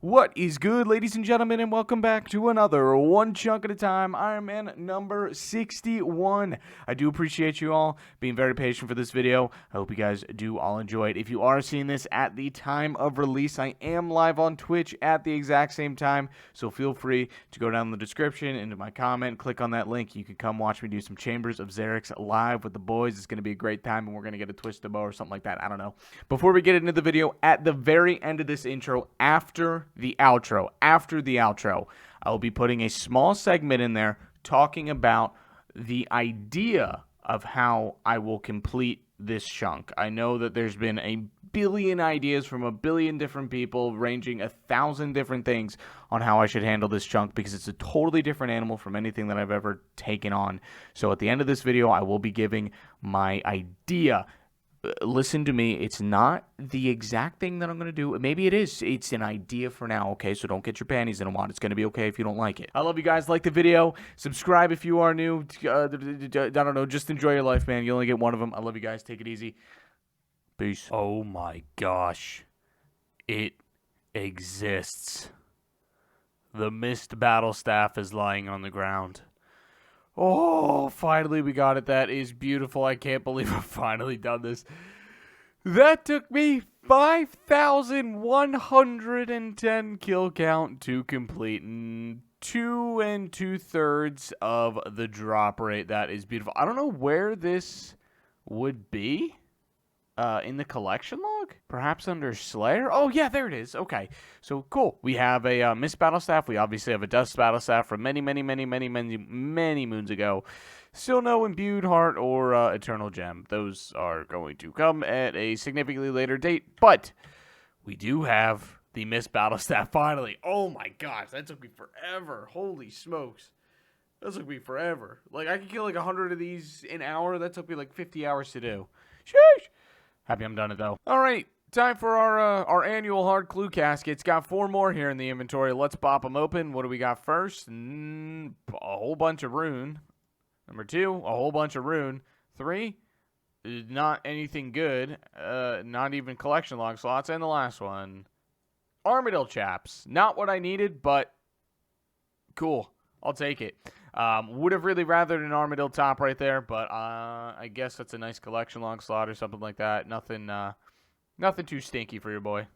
What is good, ladies and gentlemen, and welcome back to another One Chunk at a Time Iron Man number 61. I do appreciate you all being very patient for this video. I hope you guys do all enjoy it. If you are seeing this at the time of release, I am live on Twitch at the exact same time, so feel free to go down in the description, into my comment, click on that link. You can come watch me do some Chambers of Xerix live with the boys. It's going to be a great time, and we're going to get a twisted bow or something like that. I don't know. Before we get into the video, at the very end of this intro, after the outro, I will be putting a small segment in there talking about the idea of how I will complete this chunk. I know that there's been a billion ideas from a billion different people ranging 1,000 different things on how I should handle this chunk because it's a totally different animal from anything that I've ever taken on. So at the end of this video, I will be giving my idea. Listen to me, it's not the exact thing that I'm going to do. Maybe it is. It's an idea for now, okay? So don't get your panties in a wad. It's going to be okay if you don't like it. I love you guys. Like the video. Subscribe if you are new. I don't know. Just enjoy your life, man. You only get one of them. I love you guys. Take it easy. Peace. Oh my gosh. It exists. The missed battlestaff is lying on the ground. Oh, finally we got it. That is beautiful. I can't believe I've finally done this. That took me 5,110 kill count to complete. 2 2/3 of the drop rate. That is beautiful. I don't know where this would be. In the collection log? Perhaps under Slayer? Oh, yeah, there it is. Okay. So, cool. We have a Mist Battlestaff. We obviously have a Dust Battlestaff from many moons ago. Still no Imbued Heart or Eternal Gem. Those are going to come at a significantly later date. But we do have the Mist Battlestaff finally. Oh, my gosh. That took me forever. Holy smokes. That took me forever. Like, I could kill like 100 of these an hour. That took me like 50 hours to do. Sheesh. Happy I'm done it, though. All right, time for our annual hard clue caskets. Got 4 more here in the inventory. Let's pop them open. What do we got first? A whole bunch of rune. Number 2, a whole bunch of rune. 3, not anything good. Not even collection log slots. And the last one, Armadillo chaps. Not what I needed, but cool. I'll take it. Would have really rathered an Armadillo top right there, but I guess that's a nice collection log slot or something like that. Nothing too stinky for your boy.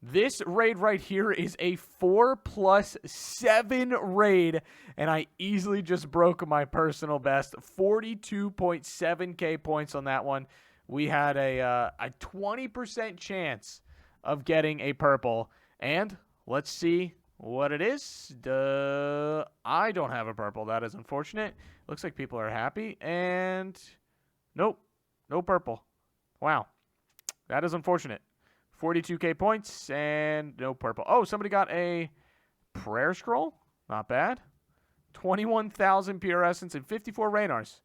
This raid right here is a 4+7 raid, and I easily just broke my personal best. 42.7k points on that one. We had a 20% chance of getting a purple, and let's see what it is. I don't have a purple. That is unfortunate. Looks like people are happy. And nope. No purple. Wow. That is unfortunate. 42k points and no purple. Oh, somebody got a prayer scroll. Not bad. 21,000 pure essence and 54 Raynars.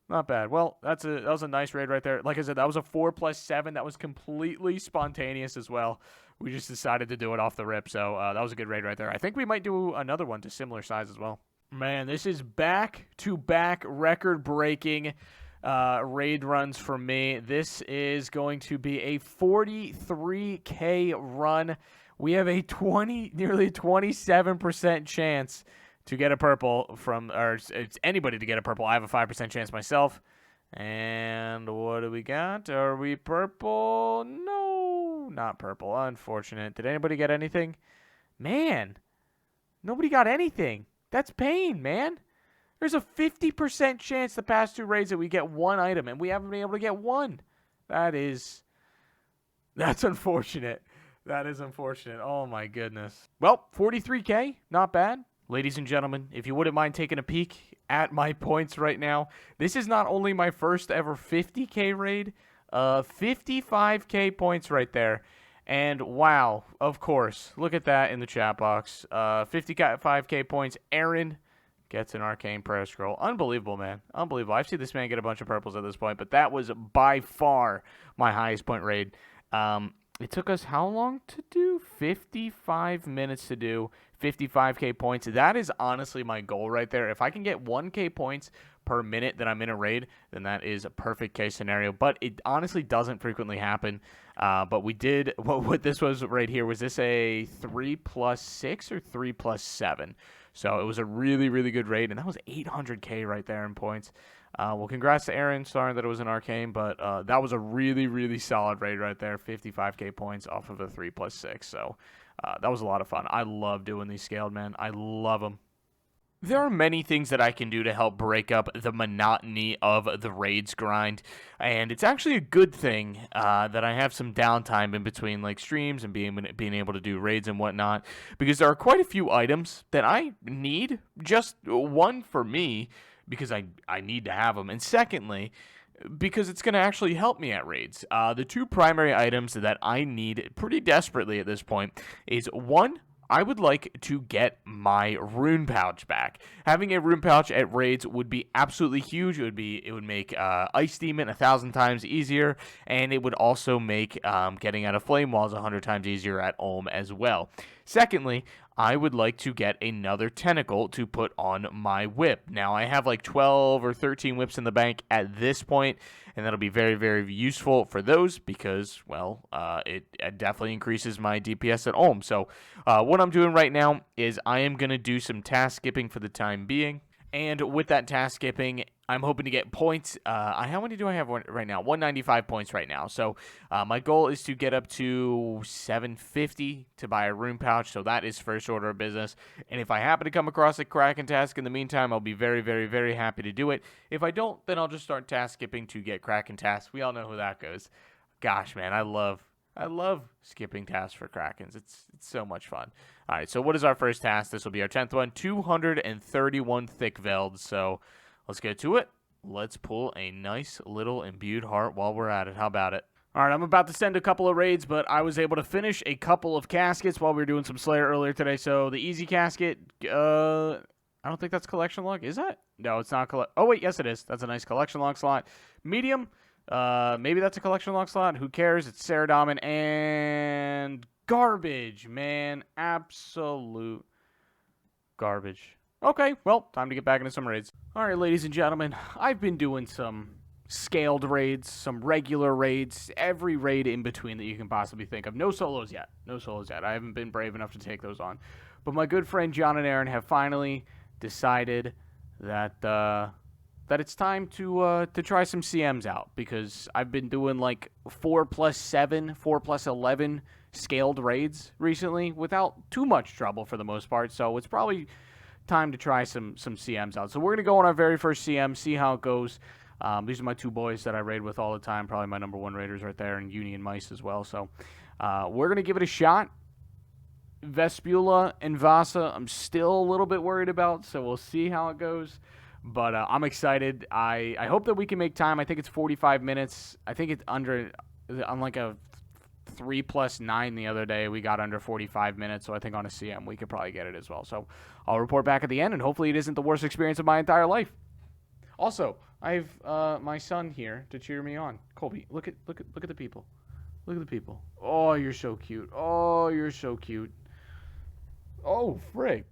Not bad. Well, that was a nice raid right there. Like I said, that was a 4+7. That was completely spontaneous as well. We just decided to do it off the rip, so that was a good raid right there. I think we might do another one to similar size as well. Man, this is back-to-back record-breaking raid runs for me. This is going to be a 43k run. We have a nearly 27% chance to get a purple from, or it's anybody to get a purple. I have a 5% chance myself. And what do we got? Are we purple? No, not purple. Unfortunate. Did anybody get anything? Man, nobody got anything. That's pain, man. There's a 50% chance the past 2 raids that we get 1 item, and we haven't been able to get 1. That's unfortunate. That is unfortunate. Oh, my goodness. Well, 43k, not bad. Ladies and gentlemen, if you wouldn't mind taking a peek at my points right now, this is not only my first ever 50k raid, 55k points right there. And wow, of course, look at that in the chat box. 55k points. Aaron gets an arcane prayer scroll. Unbelievable, man. Unbelievable. I've seen this man get a bunch of purples at this point, but that was by far my highest point raid. It took us how long to do? 55 minutes to do 55k points. That is honestly my goal right there. If I can get 1k points per minute that I'm in a raid, then that is a perfect case scenario. But it honestly doesn't frequently happen. But we did, what this was right here, was this a 3+6 or 3+7? So it was a really, really good raid, and that was 800k right there in points. Well, congrats to Aaron. Sorry that it was an arcane, but that was a really, really solid raid right there. 55k points off of a 3+6. So that was a lot of fun. I love doing these scaled, man. I love them. There are many things that I can do to help break up the monotony of the raids grind, and it's actually a good thing that I have some downtime in between like streams and being able to do raids and whatnot, because there are quite a few items that I need. Just one, for me, because I need to have them, and secondly, because it's going to actually help me at raids. The two primary items that I need pretty desperately at this point is, one, I would like to get my rune pouch back. Having a rune pouch at raids would be absolutely huge. It would make Ice Demon 1,000 times easier, and it would also make getting out of Flame Walls 100 times easier at Ulm as well. Secondly, I would like to get another tentacle to put on my whip. Now, I have like 12 or 13 whips in the bank at this point, and that'll be very, very useful for those because, well, it definitely increases my DPS at Ulm. So what I'm doing right now is I am going to do some task skipping for the time being. And with that task skipping, I'm hoping to get points. How many do I have right now? 195 points right now. So my goal is to get up to 750 to buy a rune pouch. So that is first order of business. And if I happen to come across a Kraken task in the meantime, I'll be very, very, very happy to do it. If I don't, then I'll just start task skipping to get Kraken tasks. We all know who that goes. Gosh, man, I love skipping tasks for Krakens. It's so much fun. All right, so what is our first task? This will be our 10th one, 231 thick veld. So let's get to it. Let's pull a nice little imbued heart while we're at it. How about it? All right, I'm about to send a couple of raids, but I was able to finish a couple of caskets while we were doing some Slayer earlier today. So the easy casket, I don't think that's collection log. Is that? No, it's not. Oh, wait, yes, it is. That's a nice collection log slot. Medium, maybe that's a collection log slot. Who cares? It's Saradomin and garbage, man. Absolute garbage. Okay, well, time to get back into some raids. All right, ladies and gentlemen, I've been doing some scaled raids, some regular raids, every raid in between that you can possibly think of. No solos yet. No solos yet. I haven't been brave enough to take those on. But my good friend John and Aaron have finally decided that that it's time to try some CMs out, because I've been doing like 4+7, 4+11 scaled raids recently without too much trouble for the most part. So it's probably time to try some CMs out. So we're gonna go on our very first CM, see how it goes. These are my two boys that I raid with all the time, probably my number one raiders right there, and Uni and Mice as well. So we're gonna give it a shot. Vespula and Vasa, I'm still a little bit worried about, so we'll see how it goes. But I'm excited. I hope that we can make time. I think it's 45 minutes. I think it's under, on like a 3+9 the other day, we got under 45 minutes. So I think on a CM, we could probably get it as well. So I'll report back at the end, and hopefully it isn't the worst experience of my entire life. Also, I have my son here to cheer me on. Colby, look at the people. Look at the people. Oh, you're so cute. Oh, you're so cute. Oh, frig.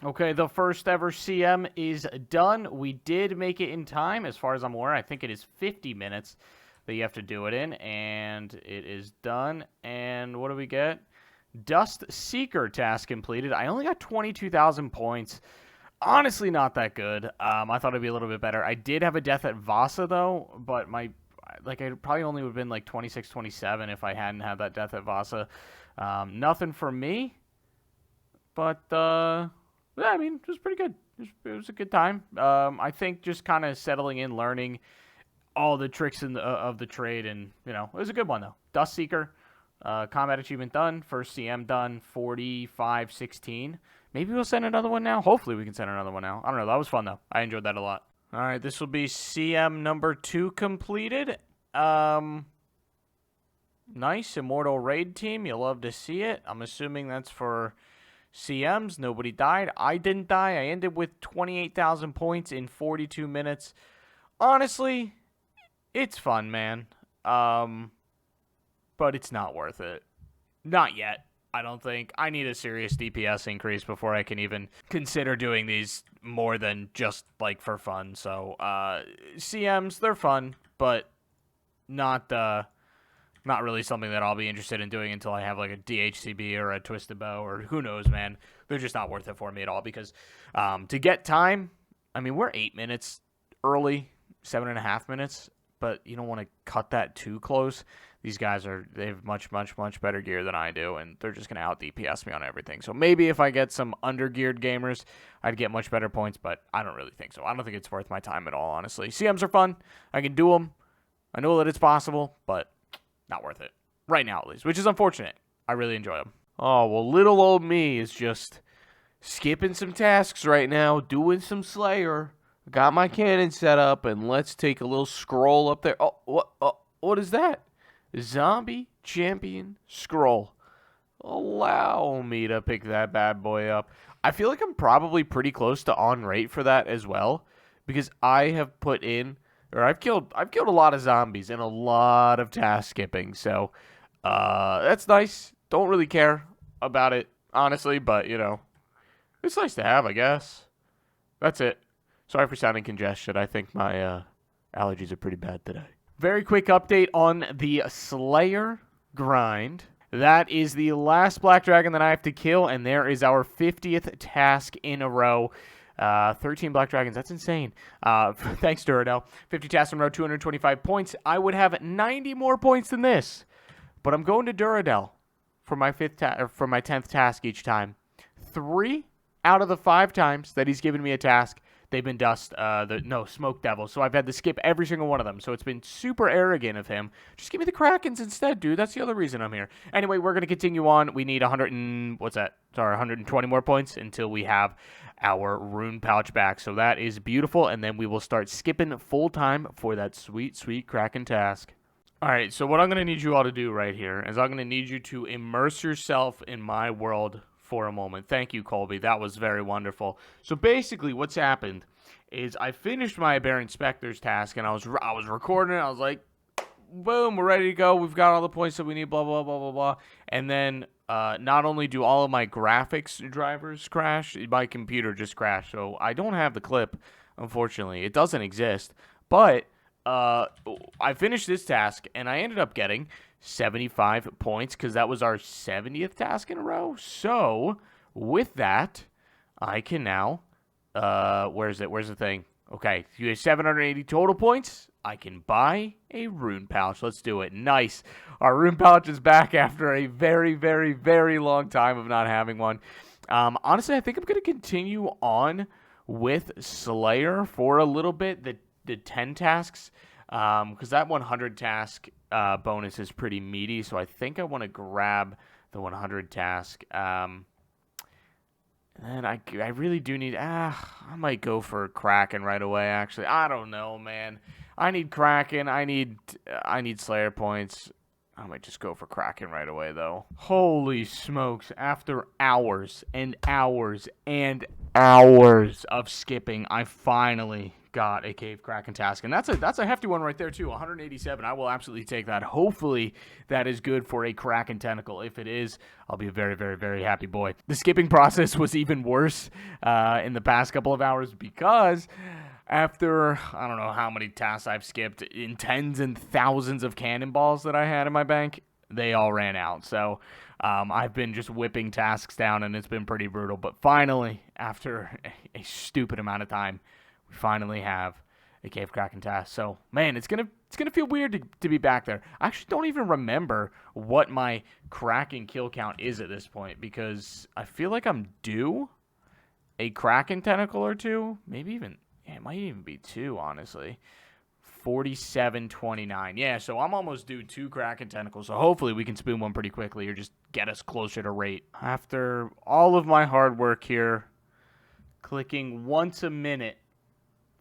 Okay, the first ever CM is done. We did make it in time, as far as I'm aware. I think it is 50 minutes that you have to do it in, and it is done. And what do we get? Dust Seeker task completed. I only got 22,000 points. Honestly, not that good. I thought it'd be a little bit better. I did have a death at Vasa, though, but I probably only would have been like 26, 27 if I hadn't had that death at Vasa. Nothing for me, but yeah, I mean, it was pretty good. It was a good time. I think just kind of settling in, learning all the tricks of the trade, and, you know, it was a good one, though. Dust Seeker, combat achievement done, first CM done, 45-16. Maybe we'll send another one now. Hopefully we can send another one now. I don't know. That was fun, though. I enjoyed that a lot. All right, this will be CM number 2 completed. Nice Immortal Raid team. You'll love to see it. I'm assuming that's for CMs. Nobody died. I didn't die. I ended with 28,000 points in 42 minutes. Honestly, it's fun, man. but it's not worth it. Not yet, I don't think. I need a serious DPS increase before I can even consider doing these more than just, like, for fun. So, CMs, they're fun, but not really something that I'll be interested in doing until I have, like, a DHCB or a Twisted Bow, or who knows, man. They're just not worth it for me at all, because to get time, I mean, we're 8 minutes early, 7.5 minutes, but you don't want to cut that too close. These guys they have much, much, much better gear than I do, and they're just going to out-DPS me on everything. So maybe if I get some under-geared gamers, I'd get much better points, but I don't really think so. I don't think it's worth my time at all, honestly. CMs are fun. I can do them. I know that it's possible, but not worth it. Right now, at least, which is unfortunate. I really enjoy them. Oh, well, little old me is just skipping some tasks right now, doing some Slayer. Got my cannon set up, and let's take a little scroll up there. Oh, what is that? Zombie Champion Scroll. Allow me to pick that bad boy up. I feel like I'm probably pretty close to on rate for that as well, because I have put in, or I've killed a lot of zombies and a lot of task skipping. So that's nice. Don't really care about it, honestly, but you know, it's nice to have, I guess. That's it. Sorry for sounding congested. I think my allergies are pretty bad today. Very quick update on the Slayer grind. That is the last Black Dragon that I have to kill, and there is our 50th task in a row. 13 Black Dragons, that's insane. Thanks, Duradel. 50 tasks in a row, 225 points. I would have 90 more points than this, but I'm going to Duradel for my 10th task each time. 3 out of the 5 times that he's given me a task, they've been Smoke Devil. So I've had to skip every single one of them. So it's been super arrogant of him. Just give me the Krakens instead, dude. That's the other reason I'm here. Anyway, we're going to continue on. We need 120 more points until we have our rune pouch back. So that is beautiful. And then we will start skipping full time for that sweet, sweet Kraken task. All right, so what I'm going to need you all to do right here is I'm going to need you to immerse yourself in my world for a moment. Thank you, Colby. That was very wonderful. So basically what's happened is I finished my Aberrant Inspector's task, and I was recording it. I was like, boom, we're ready to go. We've got all the points that we need, blah, blah, blah, blah, blah. And then not only do all of my graphics drivers crash, my computer just crashed. So I don't have the clip, unfortunately. It doesn't exist. But I finished this task, and I ended up getting 75 points because that was our 70th task in a row. So with that, I can now where's the thing? Okay, you have 780 total points. I can buy a rune pouch. Let's do it. Nice. Our rune pouch is back after a very, very, very long time of not having one. Honestly, I think I'm going to continue on with Slayer for a little bit, the 10 tasks, because that 100 task bonus is pretty meaty, so I think I want to grab the 100 task. And I really do need, I might go for Kraken right away, actually. I don't know, man. I need Kraken. I need Slayer points. I might just go for Kraken right away, though. Holy smokes. After hours and hours and hours of skipping, I finally got a Cave Kraken task, and that's a hefty one right there too. 187. I will absolutely take that. Hopefully that is good for a Kraken tentacle. If it is, I'll be a very, very, very happy boy. The skipping process was even worse in the past couple of hours because after I don't know how many tasks I've skipped, in tens and thousands of cannonballs that I had in my bank, they all ran out. So I've been just whipping tasks down, and it's been pretty brutal. But finally, after a stupid amount of time, we finally have a Cave Kraken task. So, man, it's gonna feel weird to be back there. I actually don't even remember what my Kraken kill count is at this point, because I feel like I'm due a Kraken tentacle or two. Maybe even, yeah, it might even be 2, honestly. 47-29. Yeah, so I'm almost due 2 Kraken tentacles. So hopefully we can spoon one pretty quickly or just get us closer to rate. After all of my hard work here, clicking once a minute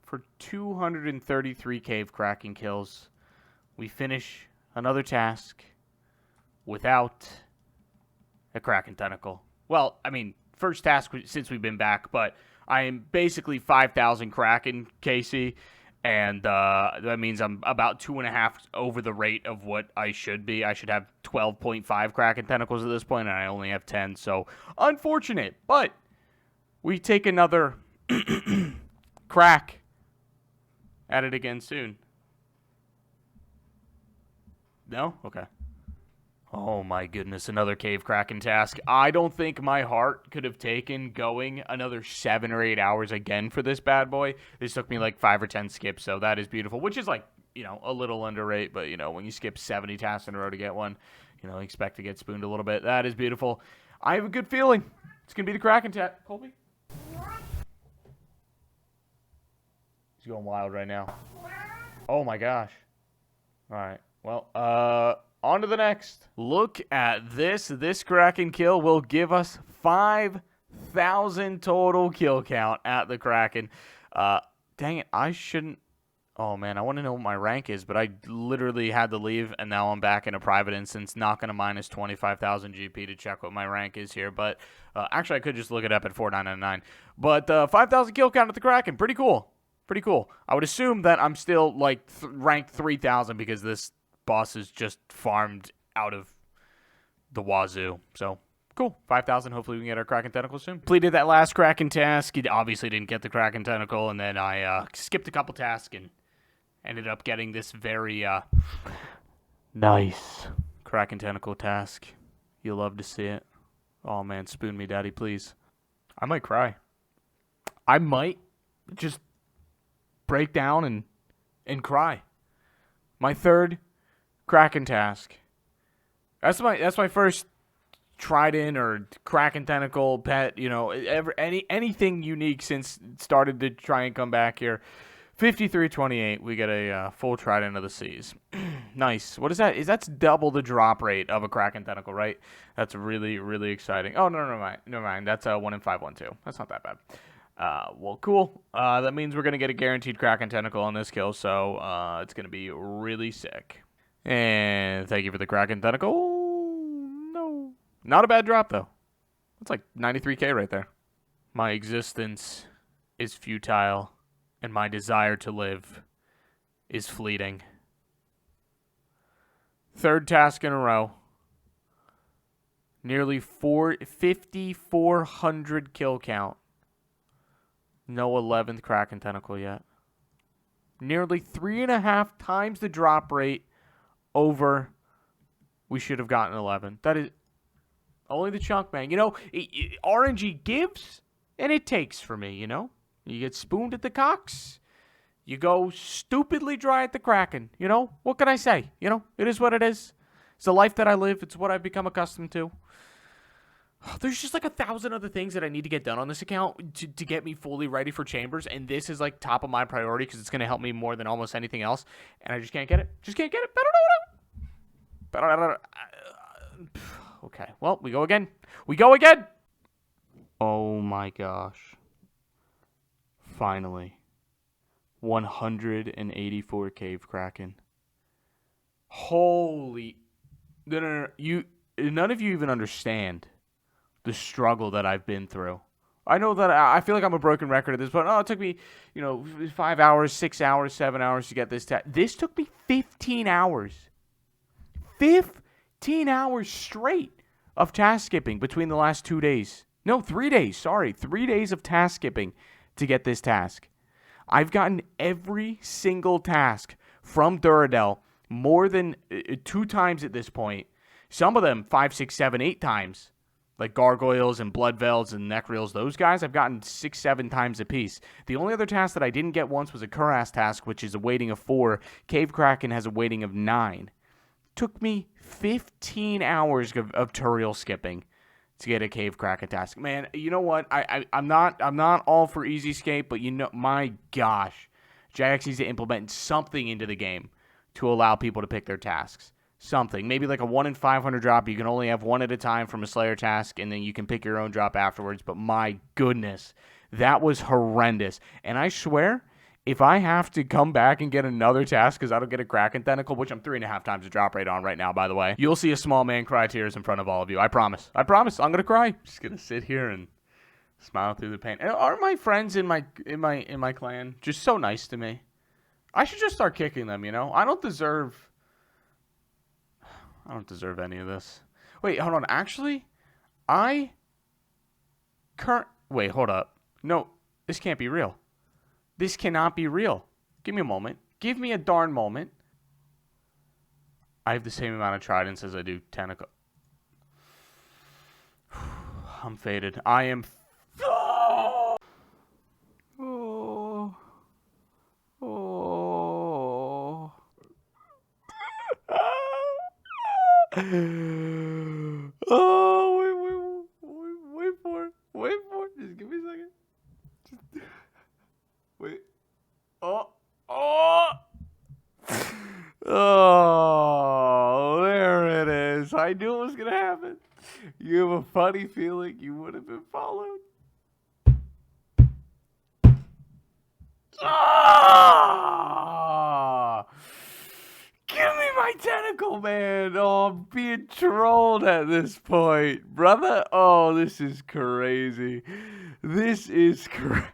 for 233 Cave Kraken kills, we finish another task without a Kraken tentacle. Well, I mean, first task since we've been back, but I am basically 5,000 Kraken, Casey, And that means I'm about 2.5 over the rate of what I should be. I should have 12.5 Kraken tentacles at this point, and I only have 10. So, unfortunate. But we take another crack at it again soon. No? Okay. Oh my goodness, another cave Kraken task. I don't think my heart could have taken going another 7 or 8 hours again for this bad boy. This took me like 5 or 10 skips, so that is beautiful, which is like, a little underrate, but, when you skip 70 tasks in a row to get one, expect to get spooned a little bit. That is beautiful. I have a good feeling. It's going to be the Kraken task. Colby? He's going wild right now. Oh my gosh. All right. Well, on to the next. Look at this. This Kraken kill will give us 5,000 total kill count at the Kraken. Dang it, I shouldn't. Oh, man, I want to know what my rank is, but I literally had to leave, and now I'm back in a private instance, not going to minus 25,000 GP to check what my rank is here. But actually, I could just look it up at 4999. But 5,000 kill count at the Kraken. Pretty cool. Pretty cool. I would assume that I'm still, like, ranked 3,000 because this boss is just farmed out of the wazoo. So, cool. 5,000. Hopefully we can get our Kraken tentacle soon. Completed that last Kraken task. It obviously didn't get the Kraken tentacle, and then I skipped a couple tasks and ended up getting this very nice Kraken tentacle task. You'll love to see it. Oh, man. Spoon me, daddy, please. I might cry. I might just break down and cry. My third Kraken task. That's my first trident or Kraken tentacle pet. Anything unique since it started to try and come back here. 5328. We get a full trident of the seas. Nice. What is that? That's double the drop rate of a Kraken tentacle, right? That's really, really exciting. Oh, no, never mind. That's a 1 in 512. That's not that bad. Well, cool. That means we're going to get a guaranteed Kraken tentacle on this kill, so it's going to be really sick. And thank you for the Kraken tentacle. No. Not a bad drop, though. That's like 93k right there. My existence is futile, and my desire to live is fleeting. Third task in a row. Nearly 5,400 kill count. No 11th Kraken tentacle yet. Nearly 3.5 times the drop rate over we should have gotten 11. That is only the chunk, man. RNG gives and it takes for me, You get spooned at the cocks. You go stupidly dry at the Kraken. What can I say? It is what it is. It's the life that I live. It's what I've become accustomed to. There's just like 1,000 other things that I need to get done on this account to get me fully ready for chambers, and this is like top of my priority because it's going to help me more than almost anything else, and I just can't get it. Okay, well, we go again. Oh my gosh. Finally. 184 cave Kraken. Holy. No. None of you even understand the struggle that I've been through. I know that I feel like I'm a broken record at this point. Oh, it took me, 5 hours, 6 hours, 7 hours to get this task. This took me 15 hours. 15 hours straight of task skipping between the last 2 days. No, 3 days. Sorry. 3 days of task skipping to get this task. I've gotten every single task from Duradel more than 2 times at this point. Some of them 5, 6, 7, 8 times. Like gargoyles and blood veils and neckreels, those guys I've gotten 6, 7 times apiece. The only other task that I didn't get once was a Kuras task, which is a weighting of 4. Cave Kraken has a weighting of 9. Took me 15 hours of Turiel skipping to get a Cave Kraken task. Man, you know what? I'm not all for easy escape, but my gosh, Jax needs to implement something into the game to allow people to pick their tasks. Something. Maybe like a 1 in 500 drop. You can only have one at a time from a Slayer task, and then you can pick your own drop afterwards. But my goodness, that was horrendous. And I swear, if I have to come back and get another task because I don't get a Kraken tentacle, which I'm 3.5 times the drop rate on right now, by the way, you'll see a small man cry tears in front of all of you. I promise. I'm going to cry. Just going to sit here and smile through the pain. Are my friends in my clan just so nice to me? I should just start kicking them, you know? I don't deserve any of this. Wait, hold on. Actually, wait, hold up. No, this can't be real. This cannot be real. Give me a moment. Give me a darn moment. I have the same amount of tridents as I do tentacle. I'm faded. I am. Oh. Oh. Oh. Oh, wait for it. Wait for it. Just give me a second. Wait. Oh. Oh. Oh, there it is. I knew it was going to happen. You have a funny feeling you would have been followed. Ah! Give me my tentacle, man. Oh, I'm being trolled at this point. Brother, oh, this is crazy. This is crazy.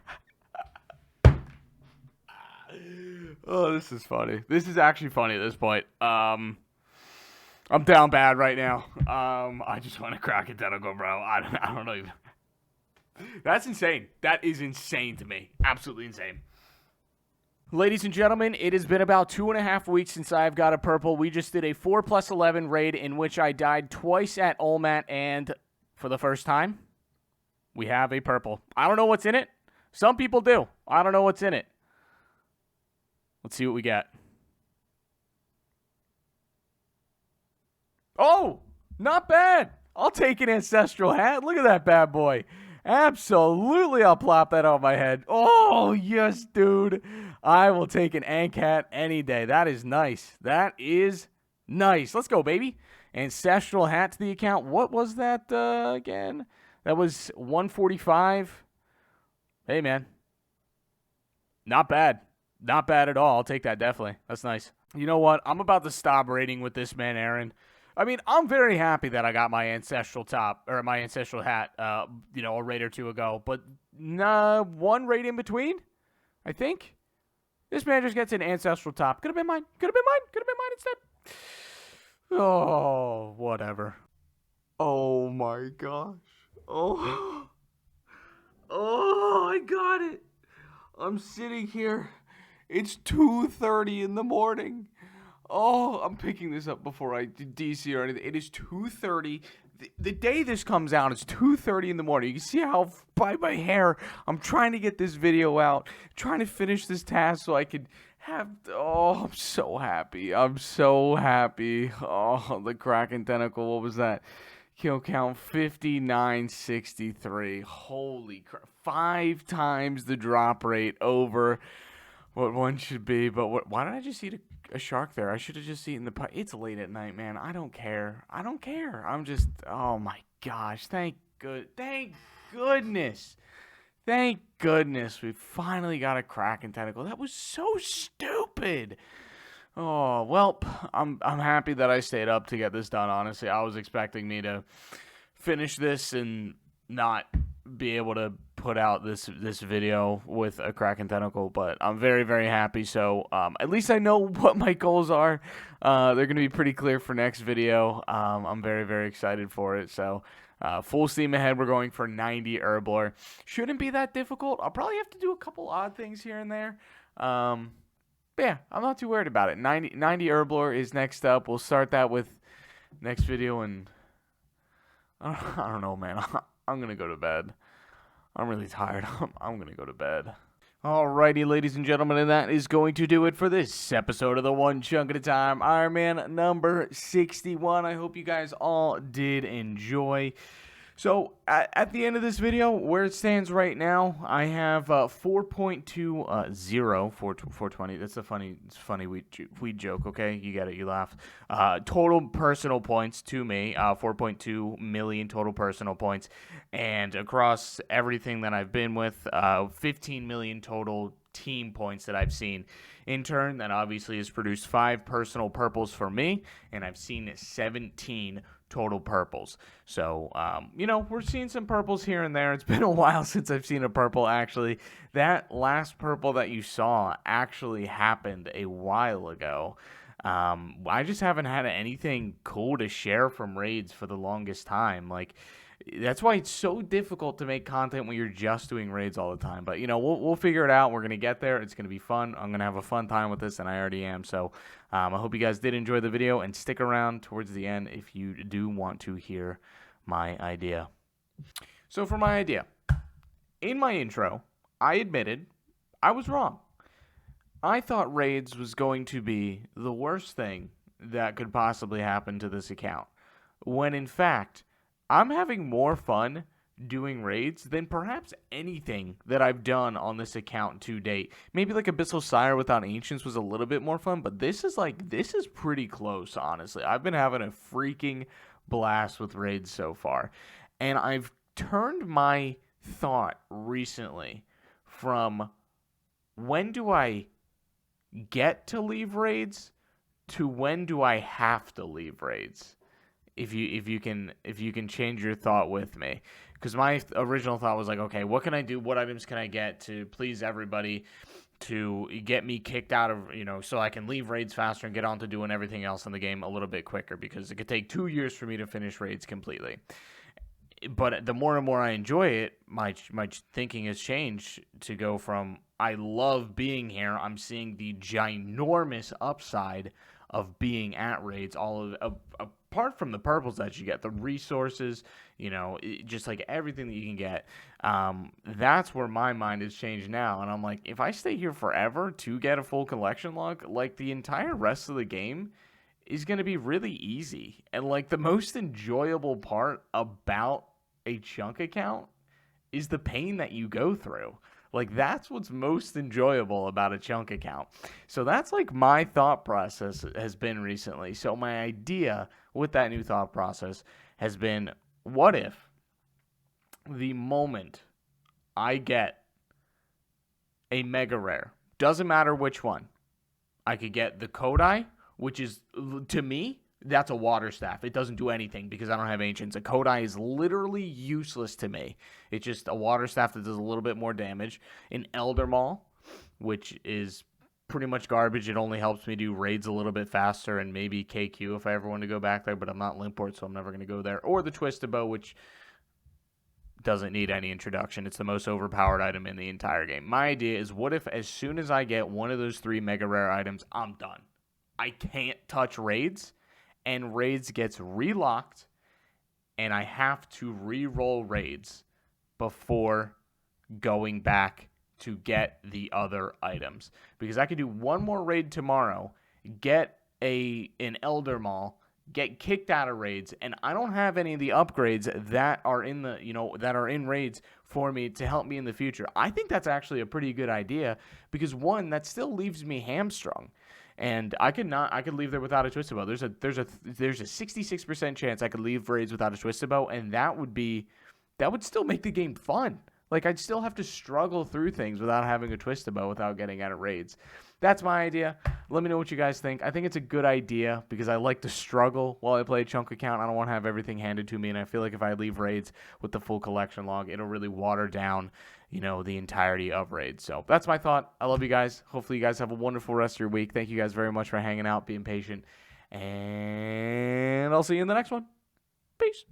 Oh, this is funny. This is actually funny at this point. I'm down bad right now. I just want to crack a tentacle, bro. I don't know even. That's insane. That is insane to me. Absolutely insane. Ladies and gentlemen, it has been about 2.5 weeks since I've got a purple. We just did a 4+11 raid in which I died twice at Olmat, and for the first time, we have a purple. I don't know what's in it. Some people do. I don't know what's in it. Let's see what we got. Oh, not bad. I'll take an Ancestral hat. Look at that bad boy. Absolutely, I'll plop that on my head. Oh, yes, dude. I will take an Anc hat any day. That is nice. That is nice. Let's go, baby. Ancestral hat to the account. What was that again? That was 145. Hey, man. Not bad. Not bad at all. I'll take that, definitely. That's nice. You know what? I'm about to stop raiding with this man, Aaron. I mean, I'm very happy that I got my Ancestral top, or my Ancestral hat, a raid or two ago. But one raid in between, I think. This man just gets an Ancestral top. Could have been mine. Could have been mine. Could have been mine instead. Oh, whatever. Oh, my gosh. Oh. Oh, I got it. I'm sitting here. It's 2:30 in the morning. Oh, I'm picking this up before I DC or anything. It is 2:30. The day this comes out, it's 2:30 in the morning. You can see how by my hair, I'm trying to get this video out, trying to finish this task so I could have. Oh, I'm so happy. I'm so happy. Oh, the Kraken tentacle. What was that? Kill count 5963. Holy crap. 5 times the drop rate over what one should be. But why did I just eat a shark there? I should have just eaten the pie. It's late at night, man. I don't care. I don't care. I'm just, oh my gosh. Thank goodness. Thank goodness we finally got a Kraken tentacle. That was so stupid. Oh, well, I'm happy that I stayed up to get this done, honestly. I was expecting me to finish this and not be able to put out this video with a Kraken tentacle, but I'm very, very happy. So at least I know what my goals are. They're going to be pretty clear for next video. I'm very, very excited for it. So full steam ahead. We're going for 90 Herblore. Shouldn't be that difficult. I'll probably have to do a couple odd things here and there. But yeah, I'm not too worried about it. 90 Herblore is next up. We'll start that with next video, and I don't know, man. I'm going to go to bed. I'm really tired. I'm going to go to bed. Alrighty, ladies and gentlemen, and that is going to do it for this episode of the One Chunk at a Time Iron Man number 61. I hope you guys all did enjoy. So, at the end of this video, where it stands right now, I have 4.20, 420. That's it's funny weed joke, okay? You get it, you laugh. Total personal points to me, 4.2 million total personal points. And across everything that I've been with, 15 million total team points that I've seen. In turn, that obviously has produced 5 personal purples for me, and I've seen 17 total purples. So, you know, we're seeing some purples here and there. It's been a while since I've seen a purple, actually. That last purple that you saw actually happened a while ago. I just haven't had anything cool to share from raids for the longest time. Like, that's why it's so difficult to make content when you're just doing raids all the time. But, you know, we'll figure it out. We're going to get there. It's going to be fun. I'm going to have a fun time with this, and I already am. So I hope you guys did enjoy the video, and stick around towards the end if you do want to hear my idea. So for my idea, in my intro, I admitted I was wrong. I thought raids was going to be the worst thing that could possibly happen to this account, when in fact, I'm having more fun doing raids than perhaps anything that I've done on this account to date. Maybe like Abyssal Sire without Ancients was a little bit more fun, but this is pretty close, honestly. I've been having a freaking blast with raids so far. And I've turned my thought recently from when do I get to leave raids to when do I have to leave raids. If you can change your thought with me, because my original thought was like, okay, what can I do? What items can I get to please everybody, to get me kicked out of, you know, so I can leave raids faster and get on to doing everything else in the game a little bit quicker, because it could take 2 years for me to finish raids completely. But the more and more I enjoy it, my thinking has changed to go from I love being here. I'm seeing the ginormous upside of being at raids, apart from the purples that you get, the resources, you know, just like everything that you can get. That's where my mind has changed now. And I'm like, if I stay here forever to get a full collection log, like the entire rest of the game is going to be really easy. And like the most enjoyable part about a chunk account is the pain that you go through. Like, that's what's most enjoyable about a chunk account. So that's like my thought process has been recently. So my idea with that new thought process has been, what if the moment I get a mega rare, doesn't matter which one, I could get the Kodai, which is, to me, that's a water staff. It doesn't do anything because I don't have ancients. A Kodai is literally useless to me. It's just a water staff that does a little bit more damage. An Elder Maul, which is pretty much garbage. It only helps me do raids a little bit faster, and maybe KQ if I ever want to go back there, but I'm not Limport, so I'm never going to go there. Or the Twisted Bow, which doesn't need any introduction. It's the most overpowered item in the entire game. My idea is, what if as soon as I get one of those 3 mega rare items, I'm done. I can't touch raids, and raids gets relocked, and I have to re-roll raids before going back to get the other items. Because I could do one more raid tomorrow, get an Elder Maul, get kicked out of raids, and I don't have any of the upgrades that are in the, you know, that are in raids for me to help me in the future. I think that's actually a pretty good idea, because one, that still leaves me hamstrung. And I could leave there without a Twisted Bow. There's a 66% chance I could leave raids without a Twisted Bow, and that would still make the game fun. Like, I'd still have to struggle through things without having a Twisted Bow without getting out of raids. That's my idea. Let me know what you guys think. I think it's a good idea because I like to struggle while I play a chunk account. I don't want to have everything handed to me, and I feel like if I leave raids with the full collection log, it'll really water down, you know, the entirety of raids. So that's my thought. I love you guys. Hopefully you guys have a wonderful rest of your week. Thank you guys very much for hanging out, being patient, and I'll see you in the next one. Peace.